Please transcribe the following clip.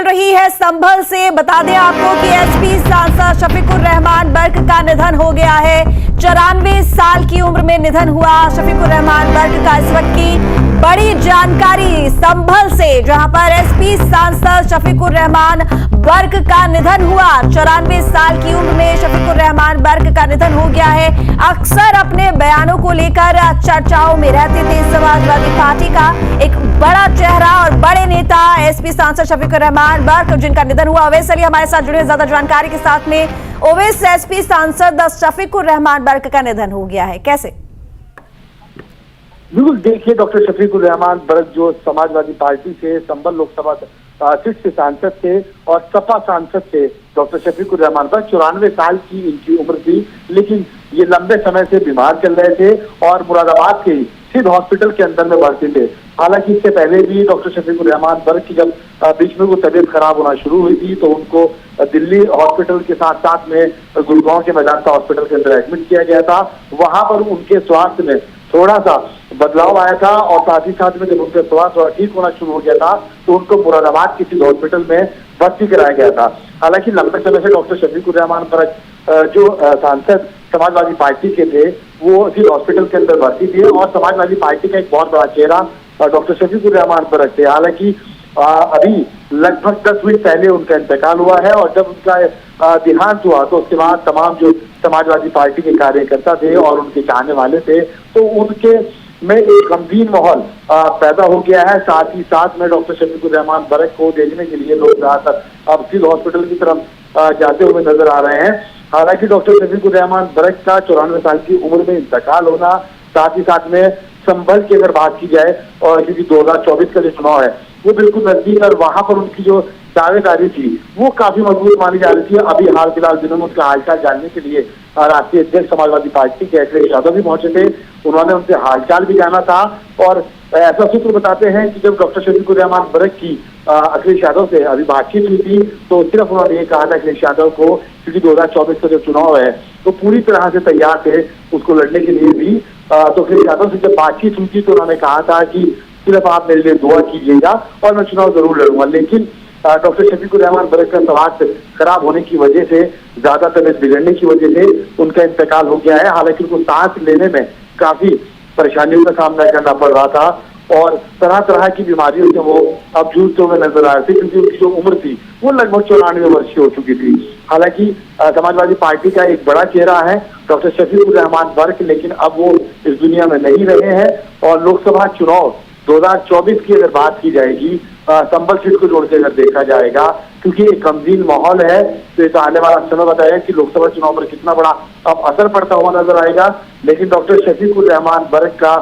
रही है संभल से। बता दें आपको कि एसपी सांसद शफीकुर रहमान बर्क का निधन हो गया है। 94 साल की उम्र में निधन हुआ शफीकुर रहमान बर्क का। इस वक्त की बड़ी जानकारी संभल से, जहां पर एसपी सांसद शफीकुर रहमान बर्क का निधन हुआ। 94 साल की उम्र में शफीकुर रहमान बर्क का निधन हो गया है। अक्सर अपने बयानों को लेकर चर्चाओं में रहते थे। समाजवादी पार्टी का एक बड़ा चेहरा और बड़े नेता एसपी सांसद शफीकुर रहमान बर्क, जिनका निधन हुआ। ओवैस अली हमारे साथ जुड़े ज्यादा जानकारी के साथ में। ओवैस, एसपी सांसद शफीकुर रहमान बर्क का निधन हो गया है, कैसे? बिल्कुल, देखिए, डॉक्टर शफीकुर रहमान बर्क जो समाजवादी पार्टी से संभल लोकसभा सीट से सांसद थे और सपा सांसद थे। डॉक्टर शफीकुर रहमान बर्क 94 साल की इनकी उम्र थी, लेकिन ये लंबे समय से बीमार चल रहे थे और मुरादाबाद के सिद्ध हॉस्पिटल के अंदर में भर्ती थे। हालांकि इससे पहले भी डॉक्टर शफीकुर रहमान बर्क की जब बीच में वो तबीयत खराब होना शुरू हुई थी तो उनको दिल्ली हॉस्पिटल के साथ साथ में गुड़गांव के मेदांता हॉस्पिटल के अंदर एडमिट किया गया था। वहां पर उनके स्वास्थ्य में थोड़ा सा बदलाव आया था और साथ ही साथ में जब उनका स्वास्थ्य ठीक होना शुरू हो गया था तो उनको मुरादाबाद के सिद्ध हॉस्पिटल में भर्ती कराया गया था। हालांकि लंबे समय से डॉक्टर शफीकुर रहमान बर्क जो सांसद समाजवादी पार्टी के थे वो सिद्ध हॉस्पिटल के अंदर भर्ती थे और समाजवादी पार्टी का एक बहुत बड़ा चेहरा डॉक्टर शफीकुर रहमान बर्क थे। हालांकि अभी लगभग 10 मिनट पहले उनका इंतकाल हुआ है और जब उनका देहांत हुआ तो उसके बाद तमाम जो समाजवादी पार्टी के कार्यकर्ता थे और उनके चाहने वाले थे तो उनके में एक गंभीर माहौल पैदा हो गया है। साथ ही साथ में डॉक्टर शफीकुर रहमान बर्क को देखने के लिए लोग ज्यादातर अब सिद्ध हॉस्पिटल की तरफ जाते हुए नजर आ रहे हैं। हालांकि डॉक्टर शफीकुर रहमान बर्क का 94 साल की उम्र में इंतकाल होना, साथ ही साथ में संभल की अगर बात की जाए और क्योंकि 2024 का जो चुनाव है वो बिल्कुल नजदीक और वहां पर उनकी जो दावेदारी थी वो काफी मजबूत मानी जा रही थी। अभी हाल फिलहाल दिनों में उसका हालचाल जानने के लिए राष्ट्रीय अध्यक्ष समाजवादी पार्टी के अखिलेश यादव भी पहुंचे थे। उन्होंने उनसे हालचाल भी जाना था और ऐसा सूत्र बताते हैं कि जब डॉक्टर शफीकुर रहमान बर्क की अखिलेश यादव से अभी बातचीत हुई थी तो सिर्फ उन्होंने ये कहा था अखिलेश यादव को, क्योंकि 2024 का जो चुनाव है तो पूरी तरह से तैयार थे उसको लड़ने के लिए भी। तो अखिलेश यादव से जब बातचीत हुई थी तो उन्होंने कहा था कि सिर्फ आप मेरे लिए दुआ कीजिएगा और मैं चुनाव जरूर लड़ूंगा। लेकिन डॉक्टर शफीकुर रहमान बर्क का स्वास्थ्य खराब होने की वजह से, ज्यादा तबीयत बिगड़ने की वजह से उनका इंतकाल हो गया है। हालांकि उनको सांस लेने में काफी परेशानियों का सामना करना पड़ रहा था और तरह तरह की बीमारियों से वो अब जूझते हुए नजर आ रहे थे, क्योंकि उनकी जो उम्र थी वो लगभग 94 वर्ष की हो चुकी थी। हालांकि समाजवादी पार्टी का एक बड़ा चेहरा है डॉक्टर शफीकुर रहमान बर्क, लेकिन अब वो इस दुनिया में नहीं रहे हैं और लोकसभा चुनाव 2024 की अगर बात की जाएगी संभल सीट को जोड़ के अगर देखा जाएगा, क्योंकि एक गंभीर माहौल है तो इस आने वाला समय बताया कि लोकसभा चुनाव पर कितना बड़ा अब असर पड़ता हुआ नजर आएगा। लेकिन डॉक्टर शफीकुर रहमान बर्क का